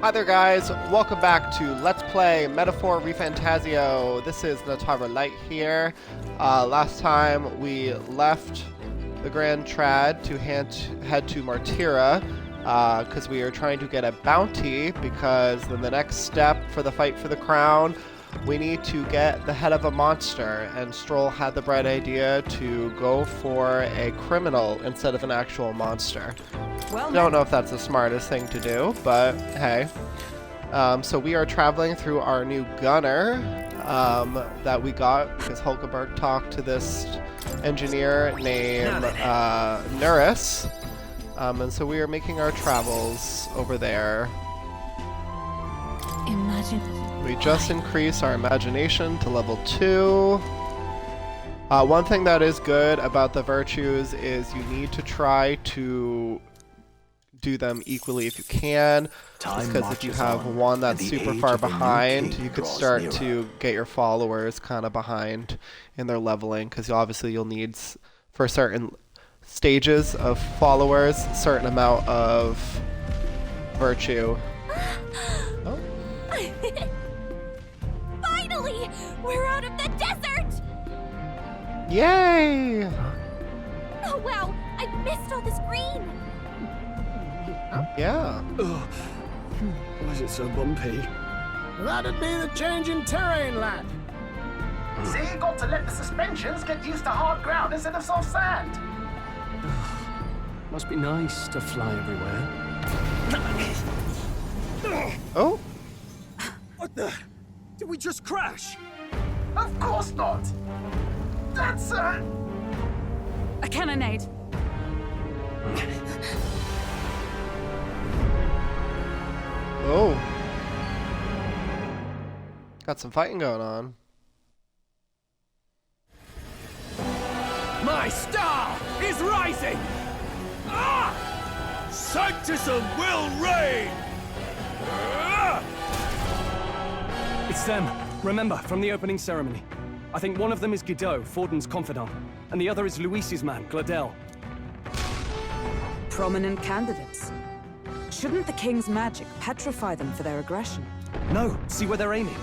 Hi there guys, welcome back to Let's Play Metaphor Refantazio. This is Martira Light here. Last time we left the Grand Trad to head to Martira because we are trying to get a bounty, because then the next step for the fight for the crown, we need to get the head of a monster, and Stroll had the bright idea to go for a criminal instead of an actual monster. Well, don't know if that's the smartest thing to do, but hey. So we are traveling through our new gunner that we got because Hulkenberg talked to this engineer named Nuris. And so we are making our travels over there. We just increased our imagination to level 2. One thing that is good about the virtues is you need to try to do them equally if you can, because if you have one that's super far behind, you could start to get your followers kind of behind in their leveling, because obviously you'll need, for certain stages of followers, a certain amount of virtue. Oh. Finally! We're out of the desert! Yay! Oh wow, I missed all this green! Yeah. Ugh. Why is it so bumpy? That'd be the change in terrain, lad. See, you got to let the suspensions get used to hard ground instead of soft sand. Must be nice to fly everywhere. Oh? What the? Did we just crash? Of course not. That's a cannonade. Oh. Got some fighting going on. My star is rising! Ah! Sanctism will reign! Ah! It's them. Remember, from the opening ceremony. I think one of them is Gideaux, Forden's confidant, and the other is Luis's man, Gladel. Prominent candidates. Shouldn't the king's magic petrify them for their aggression? No, see where they're aiming.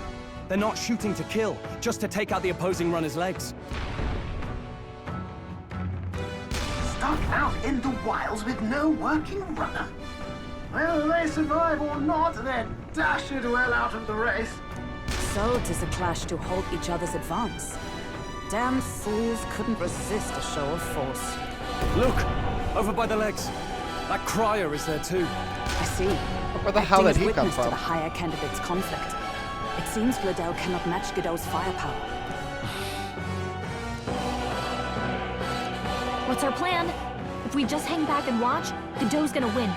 They're not shooting to kill, just to take out the opposing runner's legs. stuck out in the wilds with no working runner. Whether they survive or not, they're dashed well out of the race. So 'tis a clash to halt each other's advance. Damn fools couldn't resist a show of force. Look! Over by the legs. That crier is there too. I see. Where the hell did he come witness to from? the higher candidate's conflict. It seems Gladel cannot match Gideaux's firepower. What's our plan? If we just hang back and watch, Gideaux's gonna win.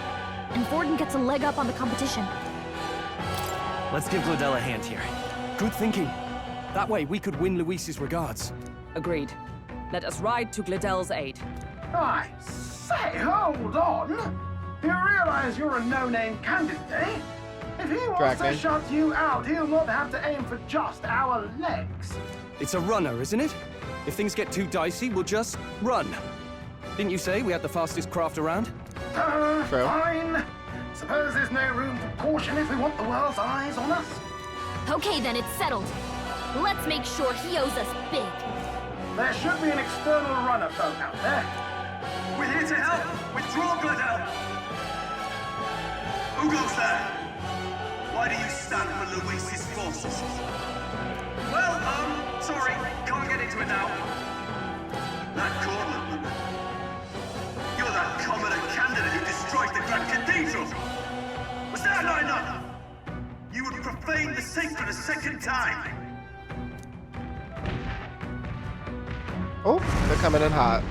And Forden gets a leg up on the competition. Let's give Gladel a hand here. Good thinking. That way we could win Luis's regards. Agreed. Let us ride to Gladel's aid. I say, hold on. You realize you're a no-name candidate, eh? If he wants to shut you out, he'll not have to aim for just our legs. It's a runner, isn't it? If things get too dicey, we'll just run. Didn't you say we had the fastest craft around? True. Fine. Suppose there's no room for caution if we want the world's eyes on us. Okay then, it's settled. Let's make sure he owes us big. There should be an external runner boat out there. We're here to help! Withdraw, Gladel! Who goes there? Why do you stand for Luis's forces? Well, sorry, can't get into it now. That Gauntlet, you're that commoner candidate who destroyed the Grand Cathedral! Was that not enough? You would profane the sacred a second time! Oh, they're coming in hot.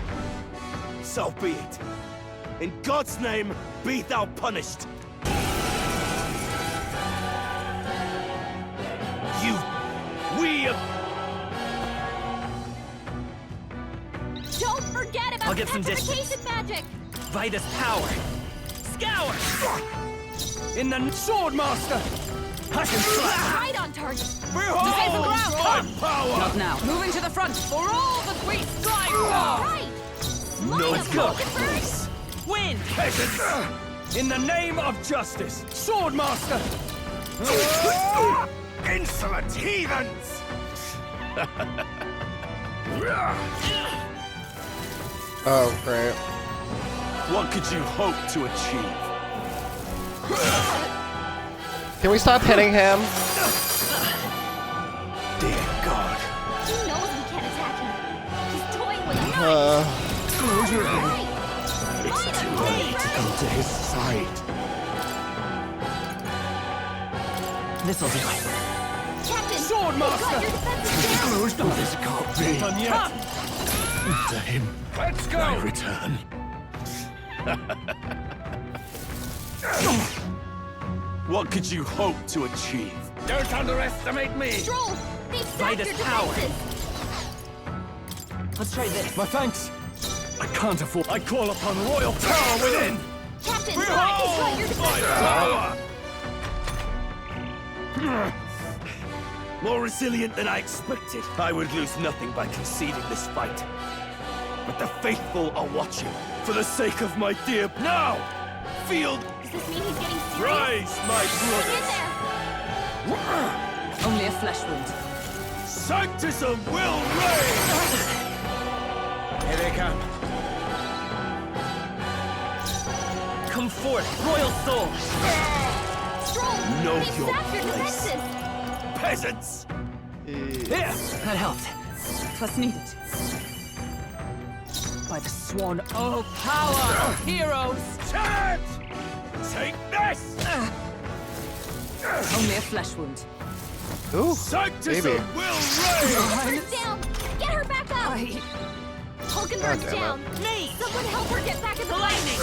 So be it. In God's name, be thou punished. Don't forget about I'll get some petrification magic! Vitus power! Scour! In the sword master! Hack and slash! Right on target! Behold my power! Not now. Moving to the front for all the great strife! Right! No Line up, go! Hulkenberg! Win! Peasants! In the name of justice, Swordmaster! Insolent heathens! Oh, great. What could you hope to achieve? Can we stop hitting him? Dear God. He knows we can't attack him. He's toying with us. Close your eyes. Right. It's too late to come to his side. This'll do it. Captain, Swordmaster! we've got your defenses down. Closed door. This can't be. Done yet? To him. Let's I go! return. What could you hope to achieve? Don't underestimate me! Stroll, they've sapped Midas your power. defenses. Let's try this. My thanks. I can't afford. I call upon royal power within! Captain, they've got your defenses. Power! More resilient than I expected. I would lose nothing by conceding this fight. But the faithful are watching. For the sake of my dear... Now! Field! Does this mean he's getting serious? Rise, my Get brothers! there. Only a flesh wound. Sanctism will reign! Here they come. Come forth, royal soul! Stroll, Know they've your sapped your place. defenses. Peasants! Here! That helped. Twas needed. By the sworn power of heroes! Charge! Take this! Only a flesh wound. Ooh, Sanctism baby. will reign! Her down. Get her back up. Hulkenberg's God damn down. Nate, someone help her get back in the lightning.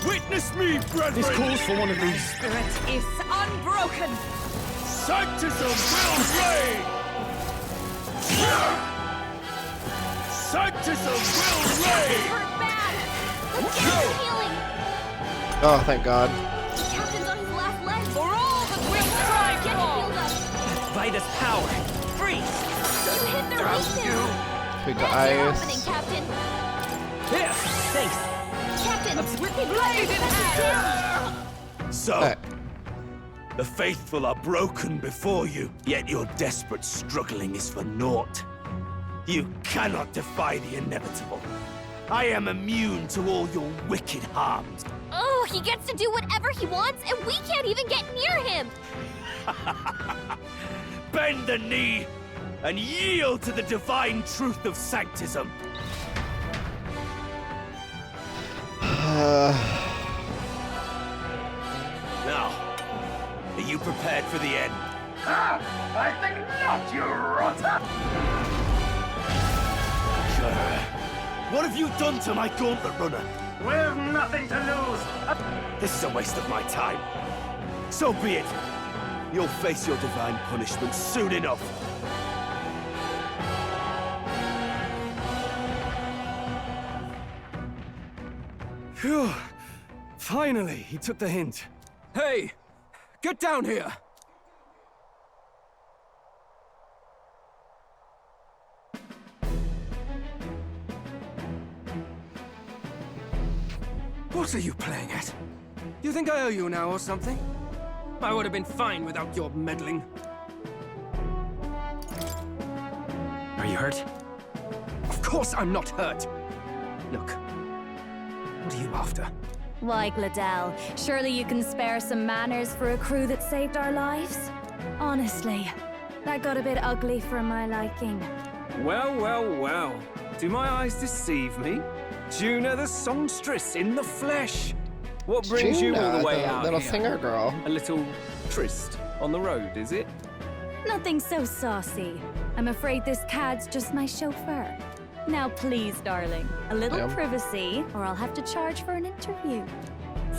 Witness me, brethren! This calls for one of these. Spirit is unbroken! Sanctism will reign! Sanctism will reign! Hurt bad. Let's get her healing. Oh, thank God. The captain's on his last leg. For all that we'll strive Get him for! healed up. Vitus power. Freeze! You hit their weakness. Tweak the That's your opening, ice. Captain. Here! Thanks. Captain, With they've got your blade in defenses hand! down. So, Hey. the faithful are broken before you, yet your desperate struggling is for naught. You cannot defy the inevitable. I am immune to all your wicked harms. Oh, he gets to do whatever he wants, and we can't even get near him. Bend the knee and yield to the divine truth of sanctism. Now, are you prepared for the end? Ah, I think not, you rotter! What have you done to my Gauntlet runner? We've nothing to lose. This is a waste of my time. So be it. You'll face your divine punishment soon enough. Phew. Finally, he took the hint. Hey! Get down here! What are you playing at? You think I owe you now or something? I would have been fine without your meddling. Are you hurt? Of course I'm not hurt. Look, what are you after? Why, Gideaux, surely you can spare some manners for a crew that saved our lives? Honestly, that got a bit ugly for my liking. Well, well, well. Do my eyes deceive me? Juna the songstress in the flesh. What brings you all the way out little here? singer girl. A little tryst on the road, is it? Nothing so saucy. I'm afraid this cad's just my chauffeur. Now please, darling, a little privacy, or I'll have to charge for an interview.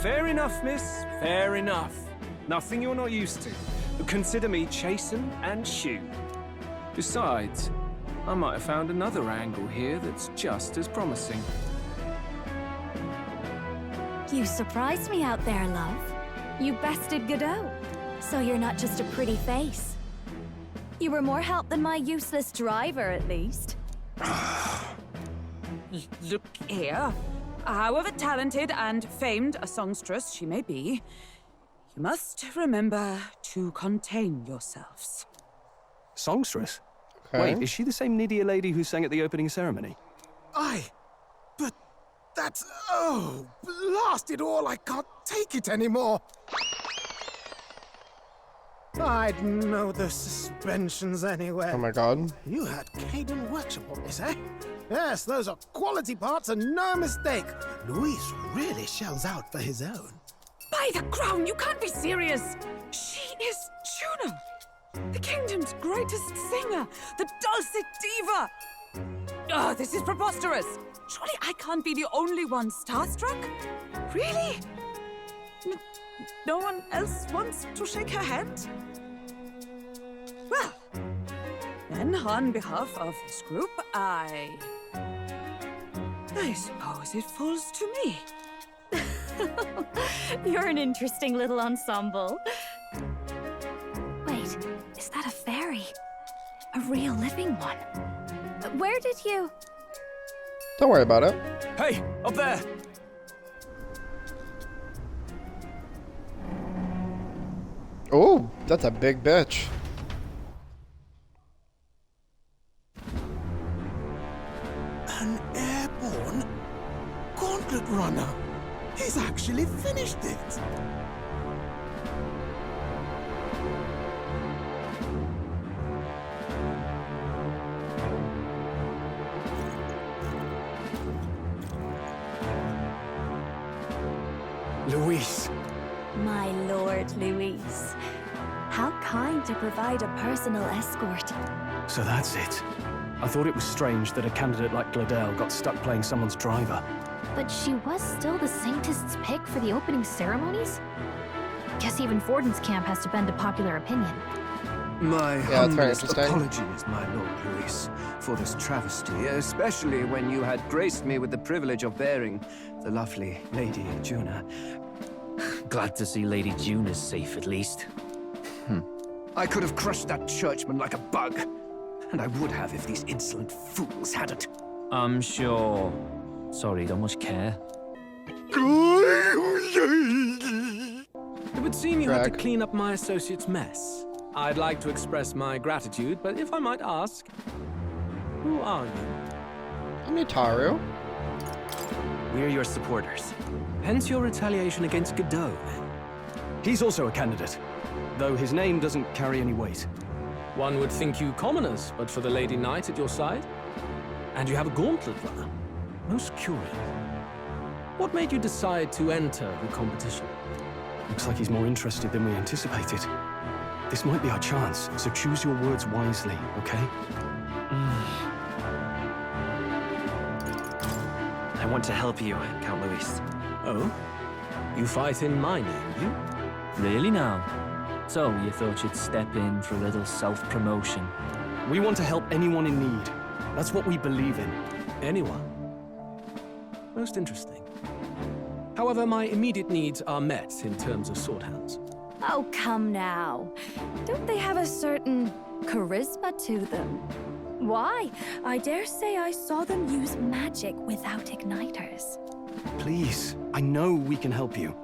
Fair enough, miss. Fair enough. Nothing you're not used to. But consider me chasten and shoe. Besides, I might have found another angle here that's just as promising. You surprised me out there, love. You bested Gideaux. So you're not just a pretty face. You were more help than my useless driver, at least. Look here. However talented and famed a songstress she may be, you must remember to contain yourselves. Songstress? Okay. Wait, is she the same Nydia lady who sang at the opening ceremony? Aye, but that's... oh, blast it all, I can't take it anymore. I'd know the suspensions anywhere. Oh my god. You had Caden workshop on this, eh? Yes, those are quality parts and no mistake. Luis really shells out for his own. By the crown, you can't be serious! She is Juno, the kingdom's greatest singer, the dulcet diva! Oh, this is preposterous! Surely I can't be the only one starstruck? Really? No one else wants to shake her hand? Well, then on behalf of this group, I suppose it falls to me. You're an interesting little ensemble. Wait, is that a fairy? A real living one? Where did you... Don't worry about it. Hey, up there! Oh, that's a big bitch. An airborne Gauntlet runner. He's actually finished it. Luis. My Lord Luis. How kind to provide a personal escort. So that's it. I thought it was strange that a candidate like Gideaux got stuck playing someone's driver. But she was still the saintest's pick for the opening ceremonies? Guess even Forden's camp has to bend to popular opinion. My Yeah, that's very humblest interesting. apologies, my Lord Luis, for this travesty, especially when you had graced me with the privilege of bearing the lovely Lady Juna. Glad to see Lady June is safe, at least. I could have crushed that churchman like a bug, and I would have if these insolent fools hadn't. I'm sure. Sorry, don't much care. It would seem you had to Drag. clean up my associate's mess. I'd like to express my gratitude, but if I might ask, who are you? I'm Utaru. We're your supporters. Hence your retaliation against Gideaux, then? He's also a candidate, though his name doesn't carry any weight. One would think you commoners, but for the Lady Knight at your side. And you have a gauntlet runner. Most curious. What made you decide to enter the competition? Looks like he's more interested than we anticipated. This might be our chance, so choose your words wisely, okay? I want to help you, Count Luis. Oh? You fight in my name, you? Really now? So, you thought you'd step in for a little self-promotion? We want to help anyone in need. That's what we believe in. Anyone? Most interesting. However, my immediate needs are met in terms of sword hands. Oh, come now. Don't they have a certain charisma to them? Why? I dare say I saw them use magic without igniters. Please, I know we can help you.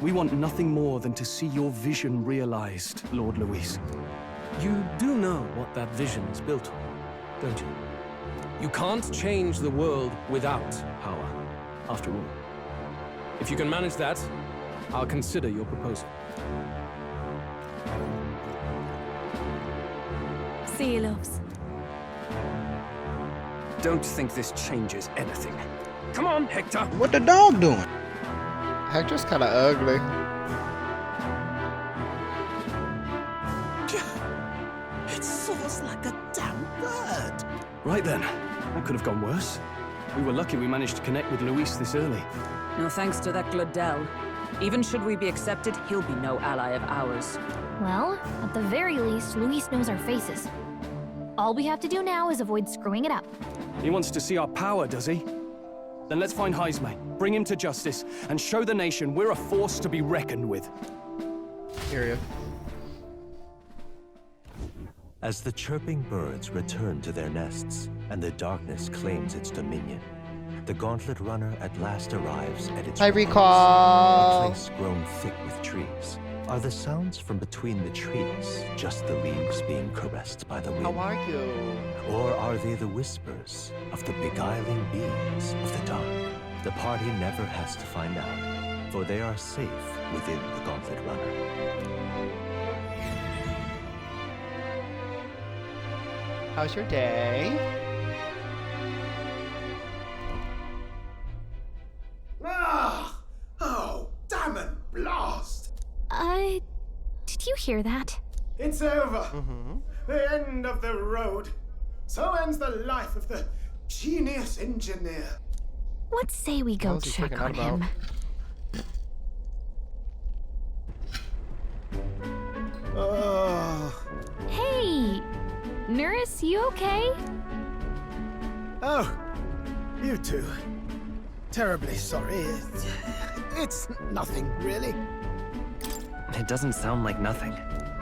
We want nothing more than to see your vision realized, Lord Luis. You do know what that vision is built on, don't you? You can't change the world without power, after all. If you can manage that, I'll consider your proposal. See you, loves. Don't think this changes anything. Come on, Hector! What the dog doing? Hector's kind of ugly. It soars like a damn bird. Right then, that could have gone worse. We were lucky we managed to connect with Luis this early. No thanks to that Gideaux. Even should we be accepted, he'll be no ally of ours. Well, at the very least, Luis knows our faces. All we have to do now is avoid screwing it up. He wants to see our power, does he? Then let's find Heisme, bring him to justice, and show the nation we're a force to be reckoned with. Period. As the chirping birds return to their nests and the darkness claims its dominion, The Gauntlet Runner at last arrives at its I repose, recall. a place grown thick with trees. Are the sounds from between the trees just the leaves being caressed by the wind? How are you? Or are they the whispers of the beguiling beings of the dark? The party never has to find out, for they are safe within the Gauntlet Runner. How's your day? Ah! Oh, damn it, blast! Did you hear that? It's over. The end of the road. So ends the life of the genius engineer. Let's say we go What was he check freaking on out him. Oh. Hey! Nurse, you okay? Oh, you two. Terribly sorry. It's nothing, really. It doesn't sound like nothing.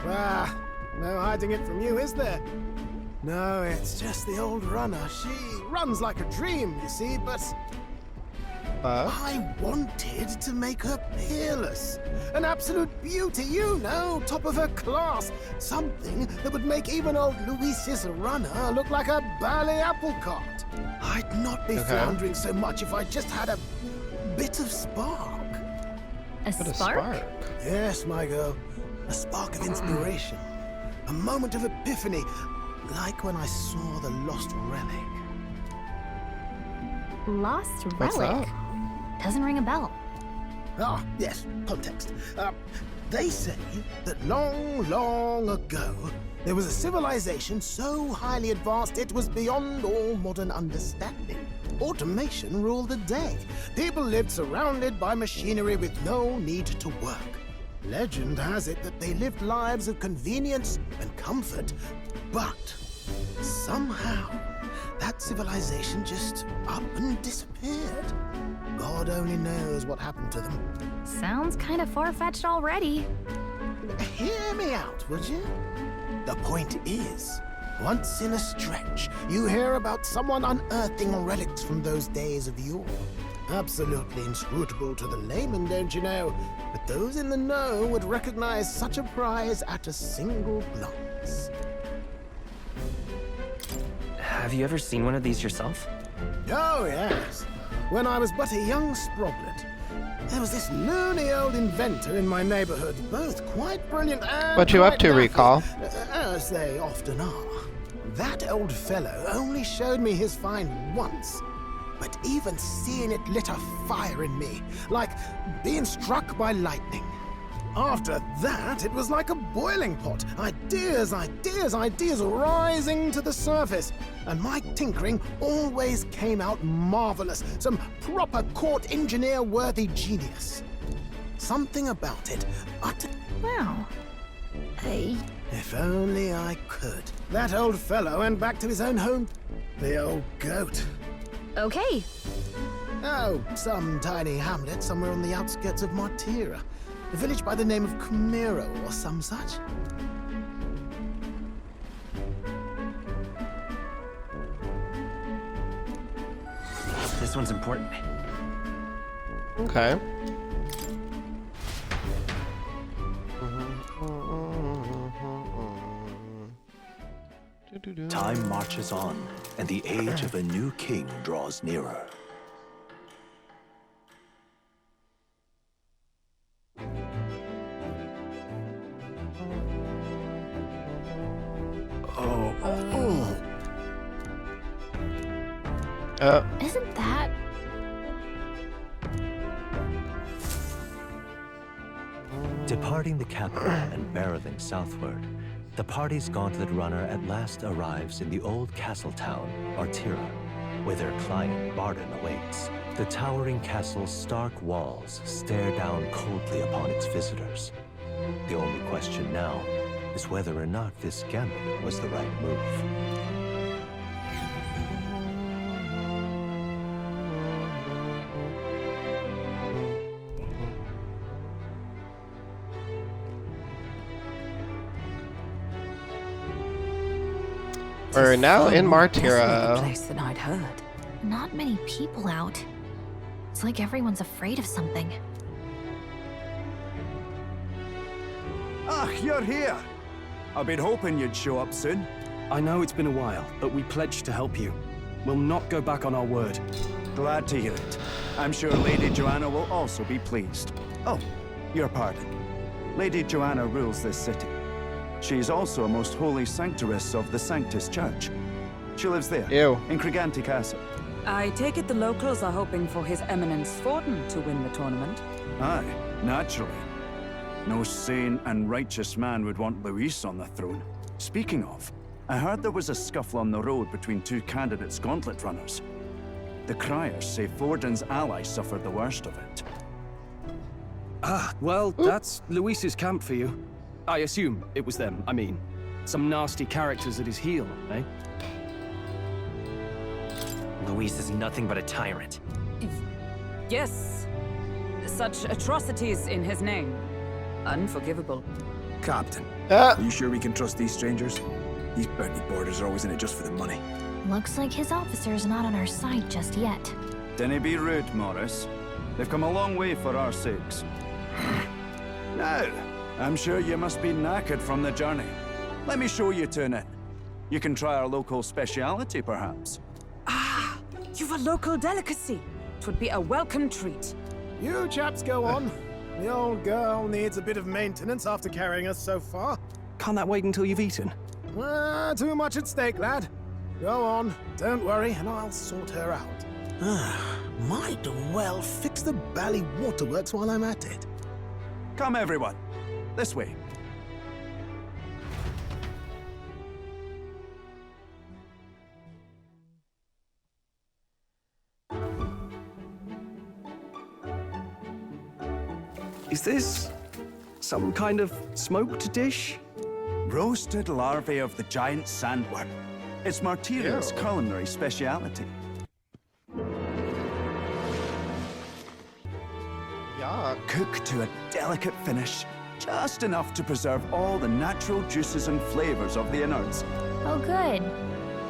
Ah, no hiding it from you, is there? No, it's just the old runner. She runs like a dream, you see, but I wanted to make her peerless. An absolute beauty, you know, top of her class. Something that would make even old Luisius runner look like a ballet apple cart. I'd not be floundering so much if I just had a bit of spark. A spark? Yes, my girl. A spark of inspiration. A moment of epiphany. Like when I saw the lost relic. Lost What's relic? that? Doesn't ring a bell. Ah, yes, context. They say that long, long ago, there was a civilization so highly advanced it was beyond all modern understanding. Automation ruled the day. People lived surrounded by machinery with no need to work. Legend has it that they lived lives of convenience and comfort, but somehow that civilization just up and disappeared. God only knows what happened to them. Sounds kind of far-fetched already. Hear me out, would you? The point is, once in a stretch, you hear about someone unearthing relics from those days of yore. Absolutely inscrutable to the layman, don't you know? But those in the know would recognize such a prize at a single glance. Have you ever seen one of these yourself? Oh, yes. When I was but a young sproglet, there was this loony old inventor in my neighborhood, both quite brilliant and What you up quite to, daffy, Recall? As they often are. That old fellow only showed me his find once, but even seeing it lit a fire in me, like being struck by lightning. After that, it was like a boiling pot. Ideas, ideas, ideas rising to the surface. And my tinkering always came out marvelous. Some proper court engineer-worthy genius. Something about it uttered... Wow. If only I could. That old fellow went back to his own home. The old goat. Okay. Oh, some tiny hamlet somewhere on the outskirts of Martira. A village by the name of Camiro or some such. This one's important. Okay. Time marches on, and the age of a new king draws nearer. Isn't that... Departing the capital and barreling southward, the party's Gauntlet Runner at last arrives in the old castle town, Martira, where their client, Barden, awaits. The towering castle's stark walls stare down coldly upon its visitors. The only question now is whether or not this gambit was the right move. We're now in Less Martira. place than I'd heard. not many people out. It's like everyone's afraid of something. Ah, you're here! I've been hoping you'd show up soon. I know it's been a while, but we pledged to help you. We'll not go back on our word. Glad to hear it. I'm sure Lady Joanna will also be pleased. Oh, your pardon. Lady Joanna rules this city. She's also a most holy sanctuaress of the Sanctus Church. She lives there, in Criganti Castle. I take it the locals are hoping for His Eminence Forden to win the tournament. Aye, naturally. No sane and righteous man would want Luis on the throne. Speaking of, I heard there was a scuffle on the road between two candidates Gauntlet runners. The criers say Forden's allies suffered the worst of it. Ah, well, that's Luis's camp for you. I assume it was them, I mean. Some nasty characters at his heel, eh? Luis is nothing but a tyrant. Yes. Such atrocities in his name. Unforgivable. Captain, are you sure we can trust these strangers? These bounty boarders are always in it just for the money. Looks like his officer's not on our side just yet. Dinna be rude, Morris. They've come a long way for our sakes. Now, I'm sure you must be knackered from the journey. Let me show you to an inn. You can try our local speciality, perhaps. Ah, you've a local delicacy. 'Twould be a welcome treat. You chaps go on. The old girl needs a bit of maintenance after carrying us so far. Can't that wait until you've eaten? Too much at stake, lad. Go on, don't worry, and I'll sort her out. Might well fix the bally waterworks while I'm at it. Come, everyone. This way. Is this some kind of smoked dish? Roasted larvae of the giant sandworm. It's Martira's culinary speciality. Yuck. Cooked to a delicate finish, just enough to preserve all the natural juices and flavors of the innards. Oh good.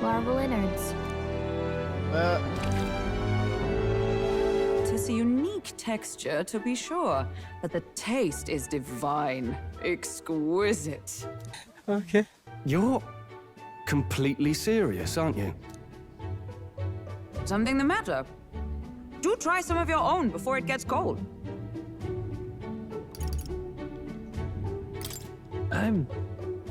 Larval innards. Tis a unique texture, to be sure, but the taste is divine. Exquisite. Okay. You're completely serious, aren't you? Something the matter? Do try some of your own before it gets cold. I'm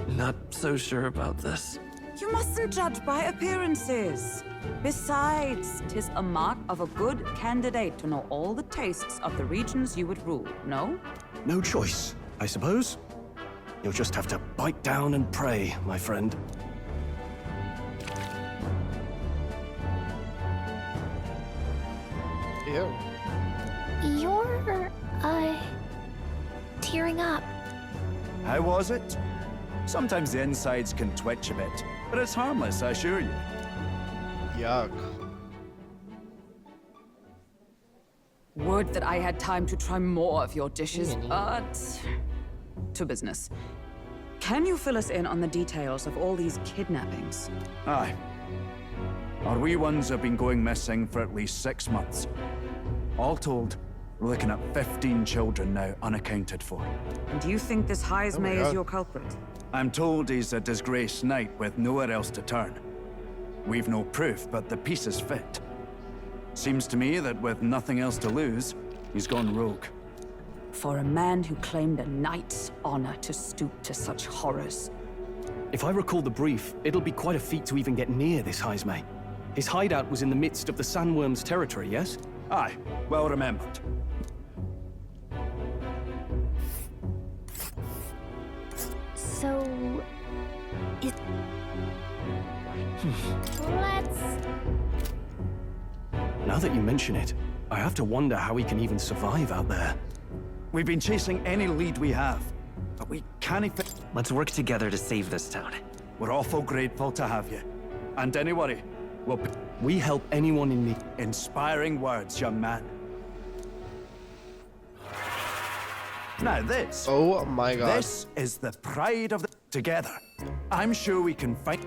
not so sure about this. You mustn't judge by appearances. Besides, 'tis a mark of a good candidate to know all the tastes of the regions you would rule, no? No choice, I suppose. You'll just have to bite down and pray, my friend. Ew. You're, tearing up. How was it? Sometimes the insides can twitch a bit, but it's harmless, I assure you. Yuck. Would that I had time to try more of your dishes, but... to business. Can you fill us in on the details of all these kidnappings? Aye. Our wee ones have been going missing for at least 6 months. All told, we're looking at 15 children now unaccounted for. And do you think this Heismay is your culprit? I'm told he's a disgraced knight with nowhere else to turn. We've no proof, but the pieces fit. Seems to me that with nothing else to lose, he's gone rogue. For a man who claimed a knight's honor to stoop to such horrors. If I recall the brief, it'll be quite a feat to even get near this Heismay. His hideout was in the midst of the Sandworm's territory, yes? Aye, well remembered. So... Let's... Now that you mention it, I have to wonder how he can even survive out there. We've been chasing any lead we have, but we can't... Let's work together to save this town. We're awful grateful to have you. And don't worry, we help anyone in need. Inspiring words, young man. Now this... Oh my god. This is the pride of the... Together. I'm sure we can fight...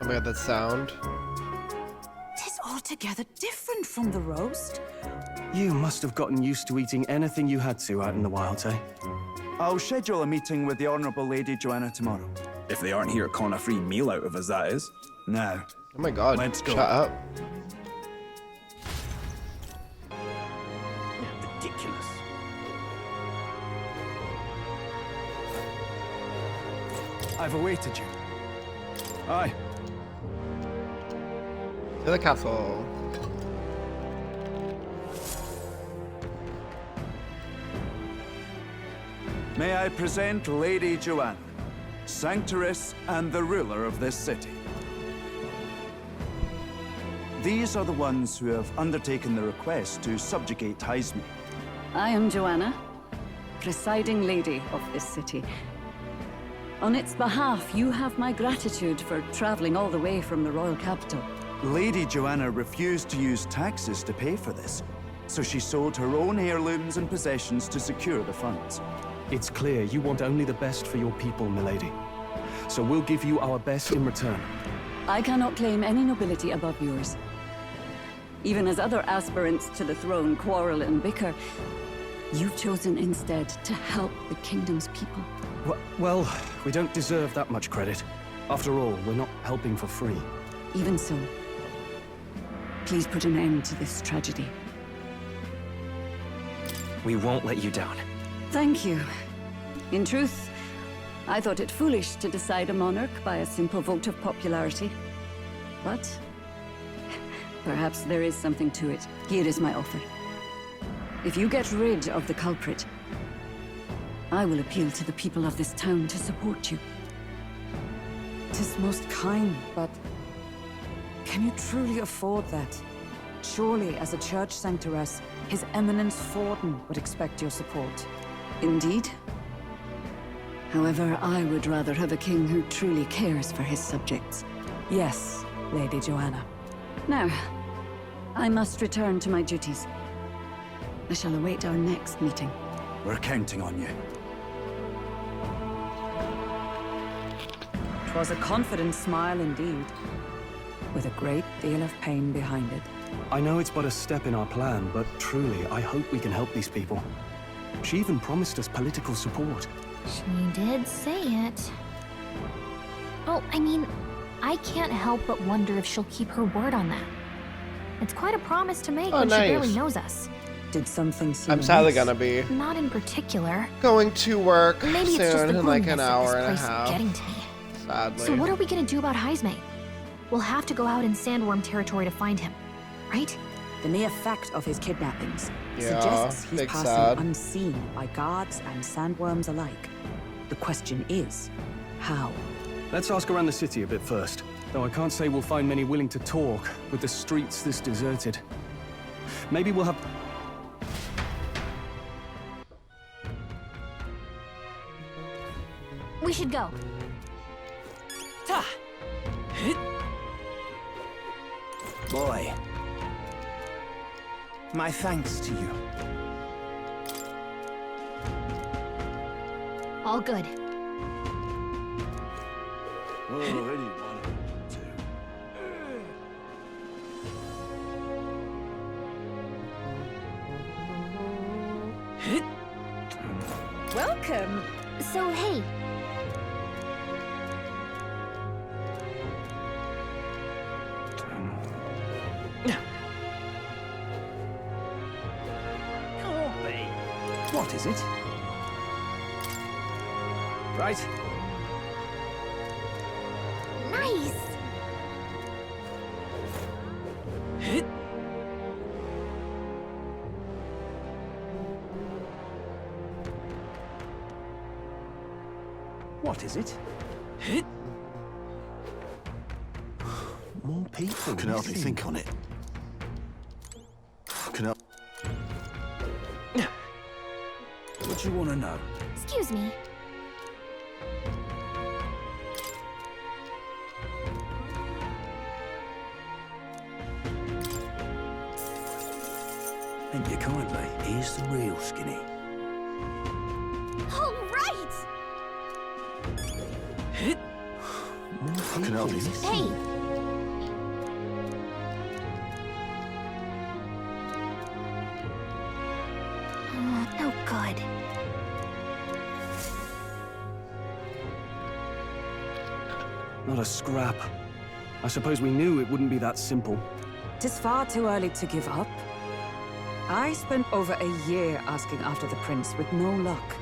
Oh my god, that sound. altogether different from the roast. You must have gotten used to eating anything you had to out in the wilds, eh? I'll schedule a meeting with the Honourable Lady Joanna tomorrow. If they aren't here calling a free meal out of us, that is. Now. Oh my god, let's go. Shut up. Ridiculous. I've awaited you. Aye. To the castle. May I present Lady Joanna, Sanctoress and the ruler of this city. These are the ones who have undertaken the request to subjugate Heisme. I am Joanna, presiding lady of this city. On its behalf, you have my gratitude for traveling all the way from the royal capital. Lady Joanna refused to use taxes to pay for this, so she sold her own heirlooms and possessions to secure the funds. It's clear you want only the best for your people, milady. So we'll give you our best in return. I cannot claim any nobility above yours. Even as other aspirants to the throne quarrel and bicker, you've chosen instead to help the kingdom's people. Well, we don't deserve that much credit. After all, we're not helping for free. Even so, please put an end to this tragedy. We won't let you down. Thank you. In truth, I thought it foolish to decide a monarch by a simple vote of popularity. But perhaps there is something to it. Here is my offer. If you get rid of the culprit, I will appeal to the people of this town to support you. 'Tis most kind, but can you truly afford that? Surely, as a church sanctoress, His Eminence Forden would expect your support. Indeed. However, I would rather have a king who truly cares for his subjects. Yes, Lady Joanna. Now, I must return to my duties. I shall await our next meeting. We're counting on you. 'Twas a confident smile indeed, with a great deal of pain behind it. I know it's but a step in our plan, but truly, I hope we can help these people. She even promised us political support. She did say it. Oh, I mean, I can't help but wonder if she'll keep her word on that. It's quite a promise to make when she barely knows us. Did something seem I'm sadly gonna be Not in particular. going to work Maybe it's just soon the in like an gloominess of hour this and a place half. getting to me. Sadly. So what are we gonna do about Heisme? We'll have to go out in Sandworm territory to find him, right? The mere fact of his kidnappings Yeah, suggests he's big passing sad. unseen by guards and sandworms alike. The question is, how? Let's ask around the city a bit first. Though I can't say we'll find many willing to talk with the streets this deserted. Maybe we'll have... We should go. Boy, my thanks to you. All good. Welcome. So, hey. What is it? Right. Nice. What is it? More people. Can help me think on it. Can help. What do you want to know? Excuse me. Thank you kindly. Here's the real skinny. All right. Can help me. Hey. Not a scrap. I suppose we knew it wouldn't be that simple. Tis far too early to give up. I spent over a year asking after the prince with no luck.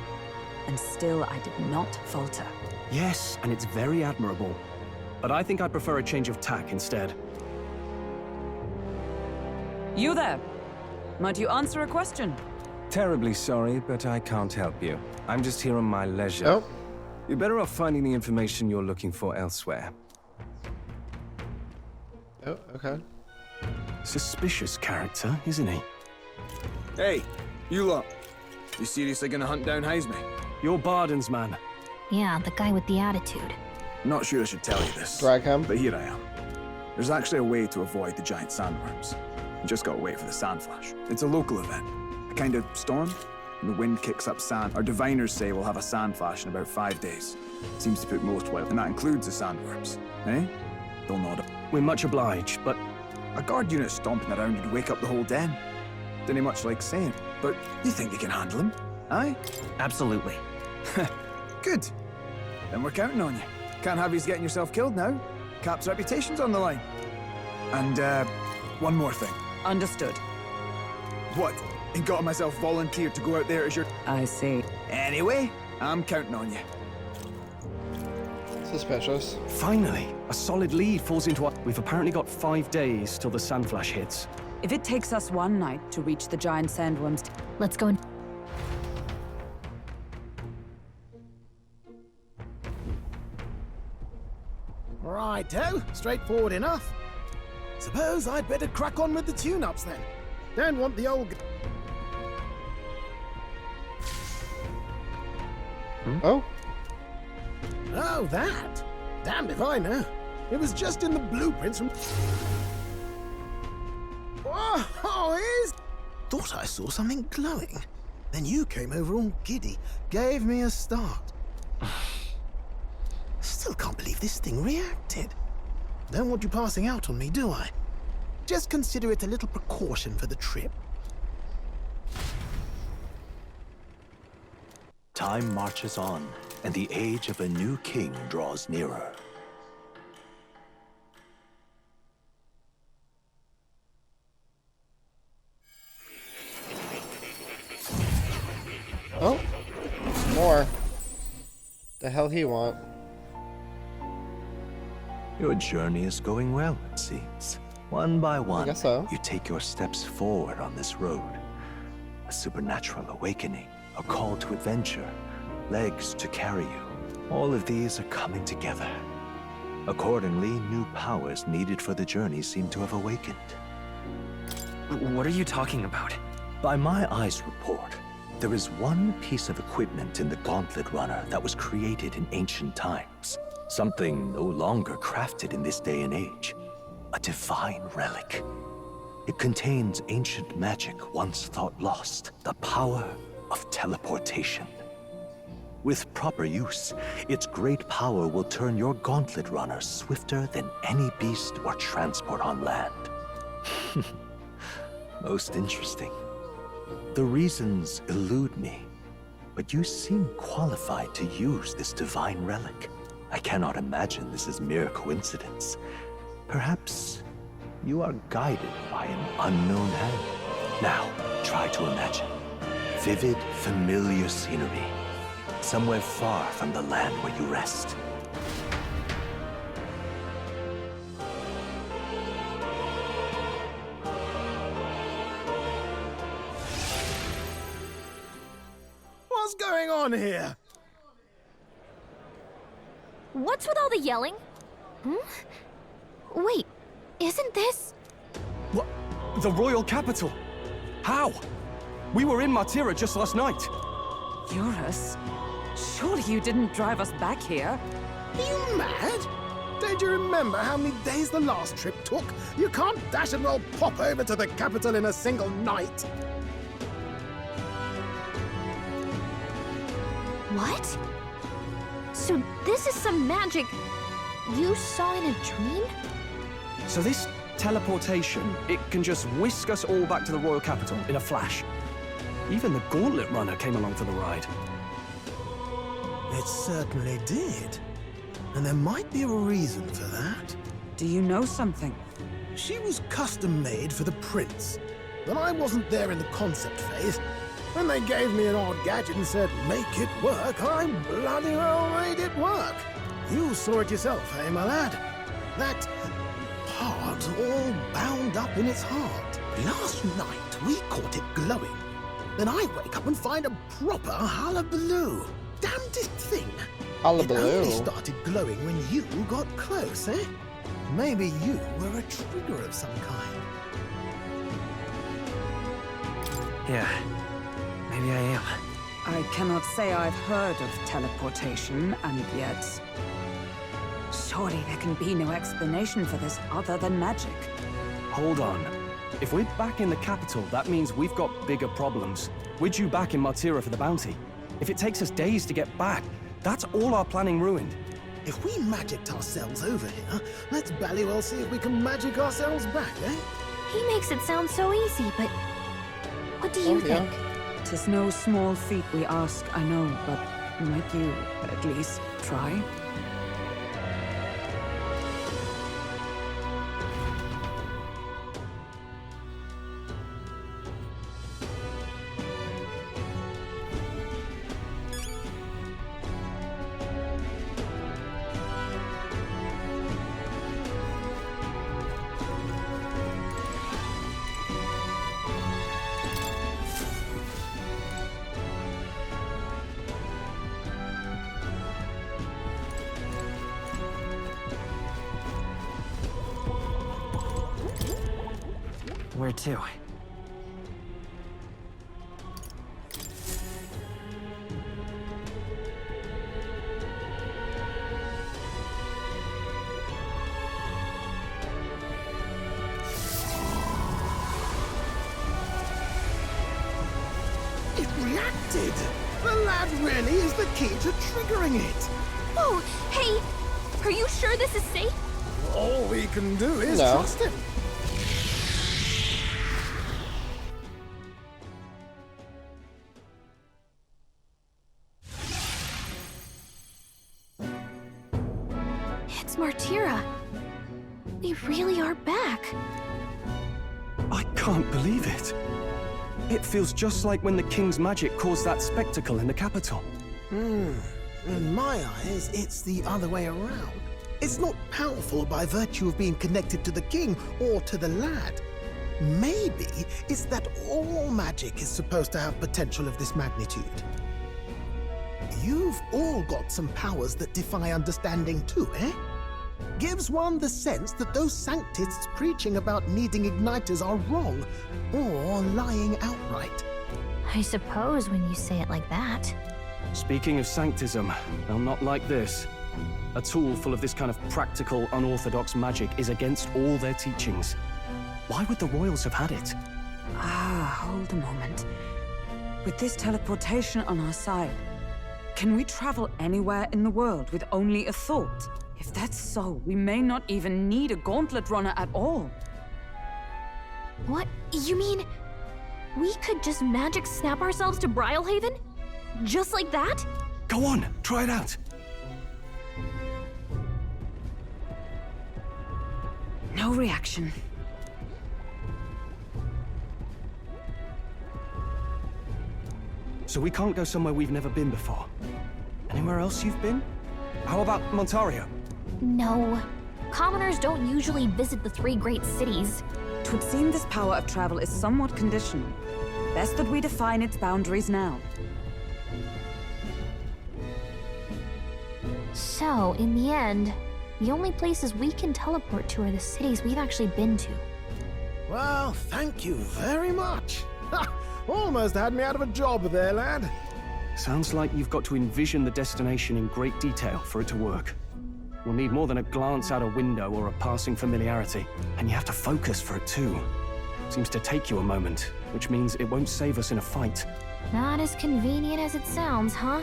And still I did not falter. Yes, and it's very admirable. But I think I'd prefer a change of tack instead. You there? Might you answer a question? Terribly sorry, but I can't help you. I'm just here on my leisure. Oh. You're better off finding the information you're looking for elsewhere. Oh, okay. Suspicious character, isn't he? Hey, you lot. You seriously gonna hunt down Heisme? You're Barden's man. Yeah, the guy with the attitude. Not sure I should tell you this. Drag him. But here I am. There's actually a way to avoid the giant sandworms. You just gotta wait for the sand flash. It's a local event. A kind of storm. And the wind kicks up sand. Our diviners say we'll have a sand flash in about 5 days. Seems to put most wild, and that includes the sandworms. Eh? They'll nod. We're much obliged, but a guard unit stomping around would wake up the whole den. Didn't much like saying, but you think you can handle him? Aye? Absolutely. Good. Then we're counting on you. Can't have you getting yourself killed now. Cap's reputation's on the line. And, one more thing. Understood. What? And got myself volunteered to go out there as your... I see. Anyway, I'm counting on you. Suspicious. Finally, a solid lead falls into our... We've apparently got 5 days till the sand flash hits. If it takes us one night to reach the giant sandworms... Let's go. Righto, straightforward enough. Suppose I'd better crack on with the tune-ups then. Don't want the old... Oh? Oh, that? Damned if I know. It was just in the blueprints from... Oh, is... Thought I saw something glowing. Then you came over all giddy, gave me a start. Still can't believe this thing reacted. Don't want you passing out on me, do I? Just consider it a little precaution for the trip. Time marches on, and the age of a new king draws nearer. Oh, more. The hell he want? Your journey is going well, it seems. One by one, I guess so. you take your steps forward on this road. A supernatural awakening, a call to adventure, legs to carry you. All of these are coming together. Accordingly, new powers needed for the journey seem to have awakened. What are you talking about? By my eyes report, there is one piece of equipment in the Gauntlet Runner that was created in ancient times. Something no longer crafted in this day and age. A divine relic. It contains ancient magic once thought lost. The power of teleportation. With proper use, its great power will turn your Gauntlet Runner swifter than any beast or transport on land. Most interesting. The reasons elude me, but you seem qualified to use this divine relic. I cannot imagine this is mere coincidence. Perhaps you are guided by an unknown hand. Now, try to imagine. Vivid, familiar scenery. Somewhere far from the land where you rest. What's going on here? What's with all the yelling? Wait, isn't this... What? The royal capital? How? We were in Martira just last night. Eurus? Surely you didn't drive us back here? Are you mad? Don't you remember how many days the last trip took? You can't dash and roll pop over to the capital in a single night. What? So this is some magic you saw in a dream? So this teleportation, it can just whisk us all back to the royal capital in a flash. Even the Gauntlet Runner came along for the ride. It certainly did. and there might be a reason for that. Do you know something? She was custom-made for the prince. When I wasn't there in the concept phase, when they gave me an odd gadget and said, make it work, I bloody well made it work. You saw it yourself, eh, my lad? That part all bound up in its heart. Last night, we caught it glowing. Then I wake up and find a proper hullabaloo. Damnedest thing. Hullabaloo? It only started glowing when you got close, eh? Maybe you were a trigger of some kind. Yeah, maybe I am. I cannot say I've heard of teleportation, and yet... Surely there can be no explanation for this other than magic. Hold on. If we're back in the capital, that means we've got bigger problems. We're due back in Martira for the bounty. If it takes us days to get back, that's all our planning ruined. If we magicked ourselves over here, let's ballywell see if we can magic ourselves back, eh? He makes it sound so easy, but what do you think? 'Tis no small feat we ask, I know, but might you at least try? Where to? It reacted! The lad really is the key to triggering it! Oh, hey! Are you sure this is safe? All we can do is trust him. It's Martira. We really are back. I can't believe it. It feels just like when the king's magic caused that spectacle in the capital. In my eyes, it's the other way around. It's not powerful by virtue of being connected to the king or to the lad. Maybe it's that all magic is supposed to have potential of this magnitude. You've all got some powers that defy understanding too, eh? Gives one the sense that those sanctists preaching about needing igniters are wrong, or lying outright. I suppose when you say it like that. Speaking of sanctism, well, not like this. A tool full of this kind of practical, unorthodox magic is against all their teachings. Why would the royals have had it? Hold a moment. With this teleportation on our side, can we travel anywhere in the world with only a thought? If that's so, we may not even need a Gauntlet runner at all. What? You mean we could just magic snap ourselves to Brylehaven? Just like that? Go on, try it out. No reaction. So we can't go somewhere we've never been before. Anywhere else you've been? How about Montario? No. Commoners don't usually visit the three great cities. 'Twould seem this power of travel is somewhat conditional. Best that we define its boundaries now. So, in the end, the only places we can teleport to are the cities we've actually been to. Well, thank you very much. Ha! Almost had me out of a job there, lad. Sounds like you've got to envision the destination in great detail for it to work. We'll need more than a glance out a window or a passing familiarity, and you have to focus for it too. Seems to take you a moment, which means it won't save us in a fight. Not as convenient as it sounds, huh?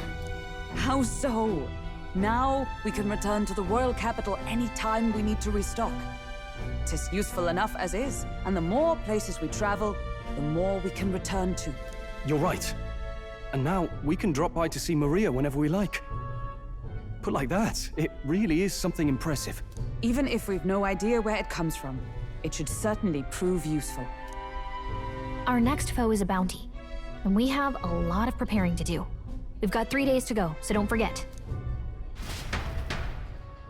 How so? Now we can return to the royal capital any time we need to restock. 'Tis useful enough as is, and the more places we travel, the more we can return to. You're right. And now we can drop by to see Maria whenever we like. Put like that, it really is something impressive. Even if we've no idea where it comes from, it should certainly prove useful. Our next foe is a bounty, and we have a lot of preparing to do. We've got 3 days to go, so don't forget.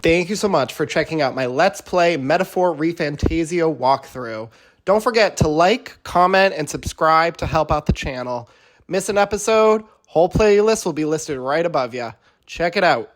Thank you so much for checking out my Let's Play Metaphor Refantazio walkthrough. Don't forget to like, comment, and subscribe to help out the channel. Miss an episode? Whole playlist will be listed right above you. Check it out.